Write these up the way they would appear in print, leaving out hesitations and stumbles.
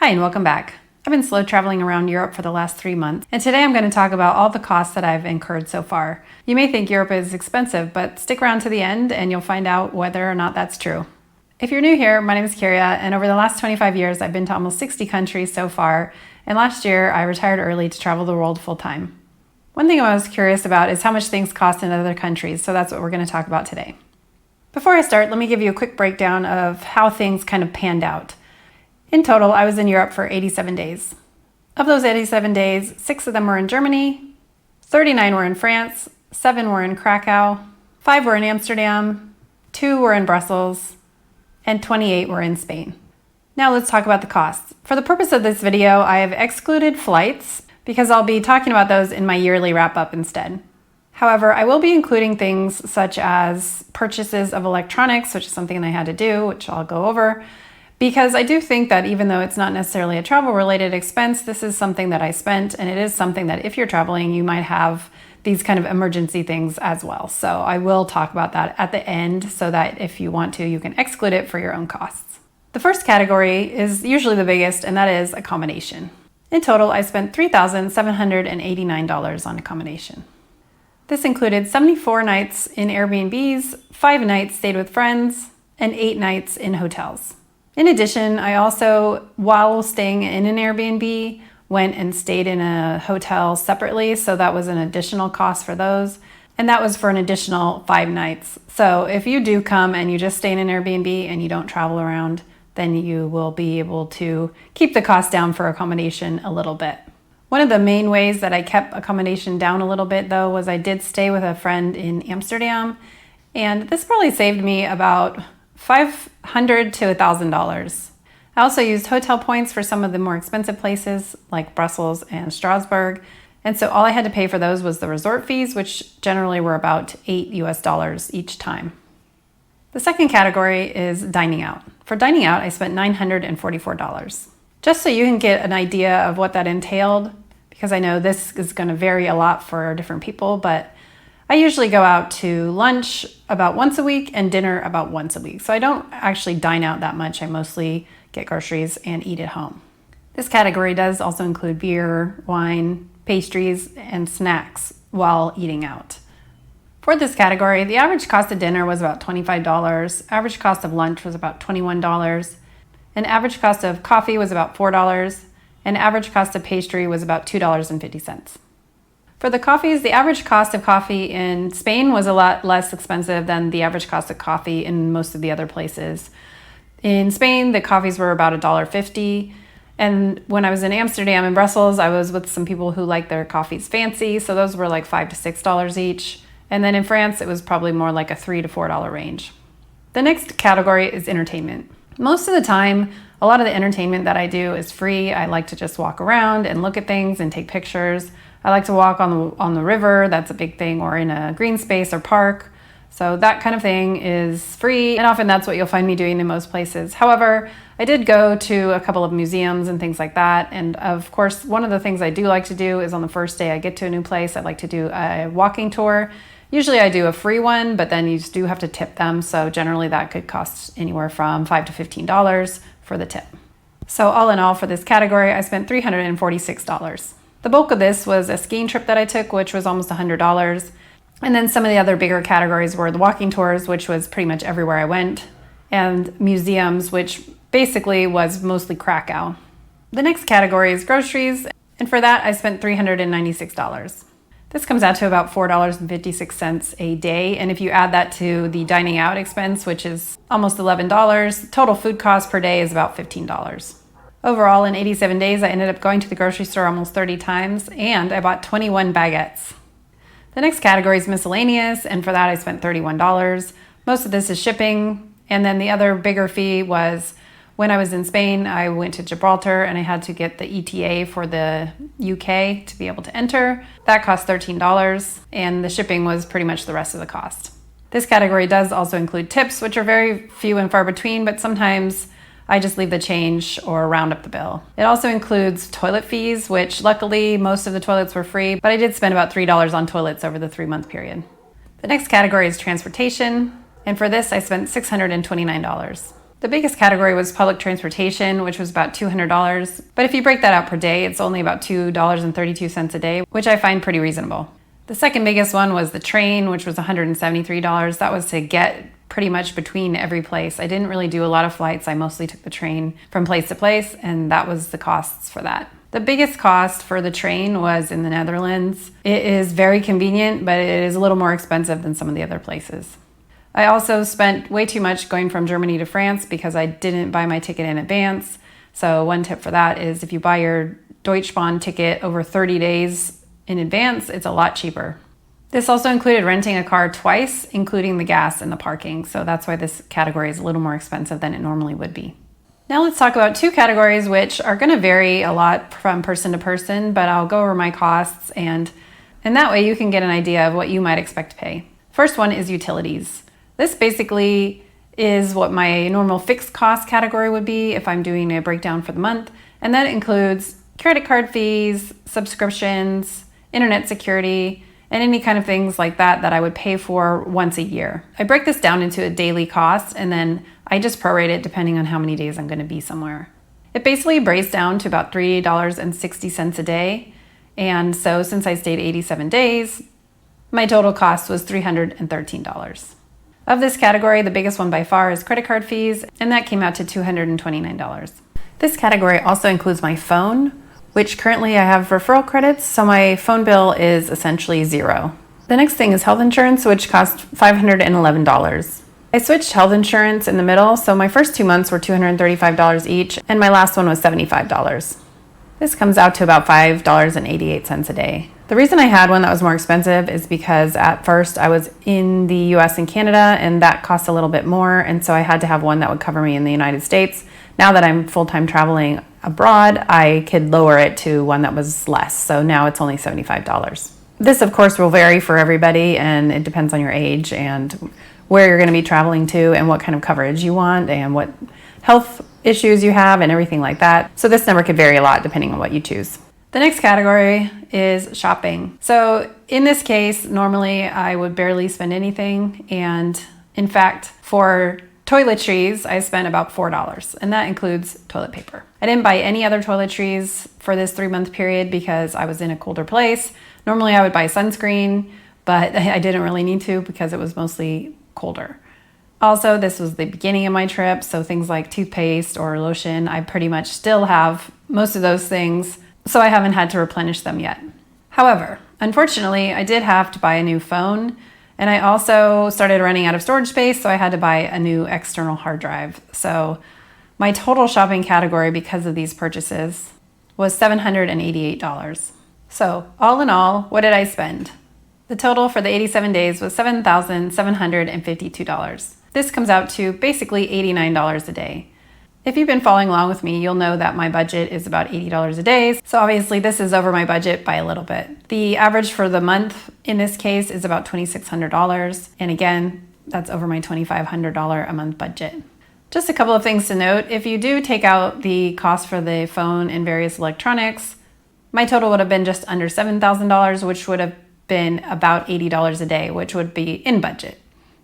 Hi and welcome back. I've been slow traveling around Europe for the last 3 months, and today I'm going to talk about all the costs that I've incurred so far. You may think Europe is expensive, but stick around to the end and you'll find out whether or not that's true. If you're new here, my name is Kyria, and over the last 25 years I've been to almost 60 countries so far, and last year I retired early to travel the world full time. One thing I was curious about is how much things cost in other countries, so that's what we're going to talk about today. Before I start, let me give you a quick breakdown of how things kind of panned out. In total, I was in Europe for 87 days. Of those 87 days, 6 of them were in Germany, 39 were in France, 7 were in Kraków, 5 were in Amsterdam, 2 were in Brussels, and 28 were in Spain. Now let's talk about the costs. For the purpose of this video, I have excluded flights because I'll be talking about those in my yearly wrap-up instead. However, I will be including things such as purchases of electronics, which is something I had to do, which I'll go over, because I do think that even though it's not necessarily a travel-related expense, this is something that I spent, and it is something that if you're traveling, you might have these kind of emergency things as well. So I will talk about that at the end so that if you want to, you can exclude it for your own costs. The first category is usually the biggest, and that is accommodation. In total, I spent $3,789 on accommodation. This included 74 nights in Airbnbs, 5 nights stayed with friends, and 8 nights in hotels. In addition, I also, while staying in an Airbnb, went and stayed in a hotel separately, so that was an additional cost for those, and that was for an additional 5 nights. So if you do come and you just stay in an Airbnb and you don't travel around, then you will be able to keep the cost down for accommodation a little bit. One of the main ways that I kept accommodation down a little bit though was I did stay with a friend in Amsterdam, and this probably saved me about $500 to $1,000. I also used hotel points for some of the more expensive places like Brussels and Strasbourg, and so all I had to pay for those was the resort fees, which generally were about $8 each time. The second category is dining out. For dining out, I spent $944. Just so you can get an idea of what that entailed, because I know this is going to vary a lot for different people, but I usually go out to lunch about once a week and dinner about once a week. So I don't actually dine out that much. I mostly get groceries and eat at home. This category does also include beer, wine, pastries, and snacks while eating out. For this category, the average cost of dinner was about $25, average cost of lunch was about $21, and average cost of coffee was about $4, and average cost of pastry was about $2.50. For the coffees, the average cost of coffee in Spain was a lot less expensive than the average cost of coffee in most of the other places. In Spain, the coffees were about $1.50. And when I was in Amsterdam and Brussels, I was with some people who like their coffees fancy, so those were like $5 to $6 each. And then in France, it was probably more like a $3 to $4 range. The next category is entertainment. Most of the time, a lot of the entertainment that I do is free. I like to just walk around and look at things and take pictures. I like to walk on the river, that's a big thing, or in a green space or park. So that kind of thing is free, and often that's what you'll find me doing in most places. However, I did go to a couple of museums and things like that, and of course, one of the things I do like to do is on the first day I get to a new place, I like to do a walking tour. Usually I do a free one, but then you do have to tip them, so generally that could cost anywhere from $5 to $15 for the tip. So all in all, for this category, I spent $346. The bulk of this was a skiing trip that I took, which was almost $100. And then some of the other bigger categories were the walking tours, which was pretty much everywhere I went, and museums, which basically was mostly Kraków. The next category is groceries, and for that I spent $396. This comes out to about $4.56 a day, and if you add that to the dining out expense, which is almost $11, total food cost per day is about $15. Overall, in 87 days, I ended up going to the grocery store almost 30 times, and I bought 21 baguettes. The next category is miscellaneous, and for that I spent $31. Most of this is shipping, and then the other bigger fee was when I was in Spain, I went to Gibraltar and I had to get the ETA for the UK to be able to enter. That cost $13, and the shipping was pretty much the rest of the cost. This category does also include tips, which are very few and far between, but sometimes I just leave the change or round up the bill. It also includes toilet fees, which luckily most of the toilets were free, but I did spend about $3 on toilets over the 3-month period. The next category is transportation, and for this I spent $629. The biggest category was public transportation, which was about $200. But if you break that out per day, it's only about $2.32 a day, which I find pretty reasonable. The second biggest one was the train, which was $173. That was to get pretty much between every place. I didn't really do a lot of flights. I mostly took the train from place to place, and that was the costs for that. The biggest cost for the train was in the Netherlands. It is very convenient, but it is a little more expensive than some of the other places. I also spent way too much going from Germany to France because I didn't buy my ticket in advance. So one tip for that is if you buy your Deutsche Bahn ticket over 30 days in advance, it's a lot cheaper. This also included renting a car twice, including the gas and the parking. So that's why this category is a little more expensive than it normally would be. Now let's talk about two categories which are going to vary a lot from person to person, but I'll go over my costs and that way you can get an idea of what you might expect to pay. First one is utilities. This basically is what my normal fixed cost category would be if I'm doing a breakdown for the month, and that includes credit card fees, subscriptions, internet security, and any kind of things like that that I would pay for once a year. I break this down into a daily cost and then I just prorate it depending on how many days I'm going to be somewhere. It basically breaks down to about $3.60 a day. And so since I stayed 87 days, my total cost was $313. Of this category, the biggest one by far is credit card fees, and that came out to $229. This category also includes my phone, which currently I have referral credits, so my phone bill is essentially zero. The next thing is health insurance, which cost $511. I switched health insurance in the middle, so my first 2 months were $235 each, and my last one was $75. This comes out to about $5.88 a day. The reason I had one that was more expensive is because at first I was in the US and Canada, and that cost a little bit more, and so I had to have one that would cover me in the United States. Now that I'm full-time traveling abroad, I could lower it to one that was less, so now it's only $75. This, of course, will vary for everybody, and it depends on your age and where you're going to be traveling to and what kind of coverage you want and what health issues you have and everything like that. So this number could vary a lot depending on what you choose. The next category is shopping. So in this case, normally I would barely spend anything, and in fact, for toiletries, I spent about $4, and that includes toilet paper. I didn't buy any other toiletries for this 3-month period because I was in a colder place. Normally I would buy sunscreen, but I didn't really need to because it was mostly colder. Also, this was the beginning of my trip, so things like toothpaste or lotion, I pretty much still have most of those things, so I haven't had to replenish them yet. However, unfortunately, I did have to buy a new phone, and I also started running out of storage space, so I had to buy a new external hard drive. So my total shopping category because of these purchases was $788. So all in all, what did I spend? The total for the 87 days was $7,752. This comes out to basically $89 a day. If you've been following along with me, you'll know that my budget is about $80 a day. So obviously this is over my budget by a little bit. The average for the month in this case is about $2,600. And again, that's over my $2,500 a month budget. Just a couple of things to note. If you do take out the cost for the phone and various electronics, my total would have been just under $7,000, which would have been about $80 a day, which would be in budget.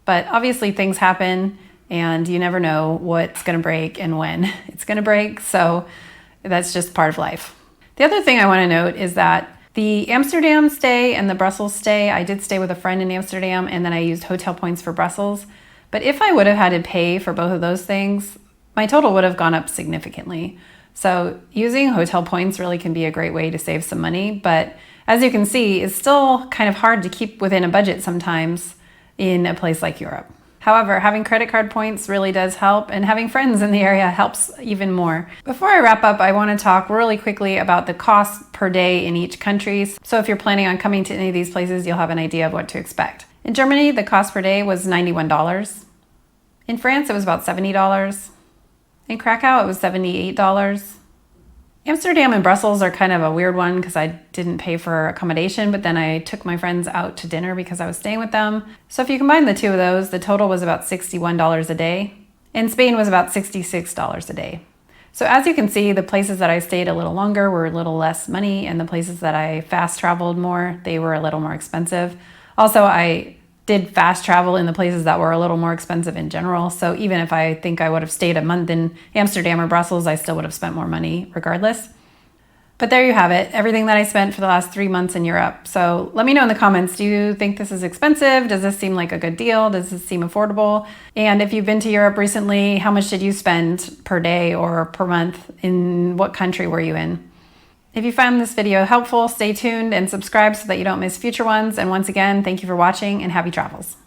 But obviously things happen and you never know what's going to break and when it's going to break. So that's just part of life. The other thing I want to note is that the Amsterdam stay and the Brussels stay, I did stay with a friend in Amsterdam and then I used hotel points for Brussels. But if I would have had to pay for both of those things, my total would have gone up significantly. So using hotel points really can be a great way to save some money. But as you can see, it's still kind of hard to keep within a budget sometimes in a place like Europe. However, having credit card points really does help, and having friends in the area helps even more. Before I wrap up, I want to talk really quickly about the cost per day in each country. So if you're planning on coming to any of these places, you'll have an idea of what to expect. In Germany, the cost per day was $91. In France, it was about $70. In Krakow, it was $78. Amsterdam and Brussels are kind of a weird one because I didn't pay for accommodation, but then I took my friends out to dinner because I was staying with them. So if you combine the two of those, the total was about $61 a day. In Spain was about $66 a day. So as you can see, the places that I stayed a little longer were a little less money, and the places that I fast traveled more, they were a little more expensive. Also, I did fast travel in the places that were a little more expensive in general. So even if I think I would have stayed a month in Amsterdam or Brussels, I still would have spent more money regardless. But there you have it, everything that I spent for the last 3 months in Europe. So let me know in the comments, do you think this is expensive? Does this seem like a good deal? Does this seem affordable? And if you've been to Europe recently, how much did you spend per day or per month? In what country were you in? If you found this video helpful, stay tuned and subscribe so that you don't miss future ones. And once again, thank you for watching and happy travels.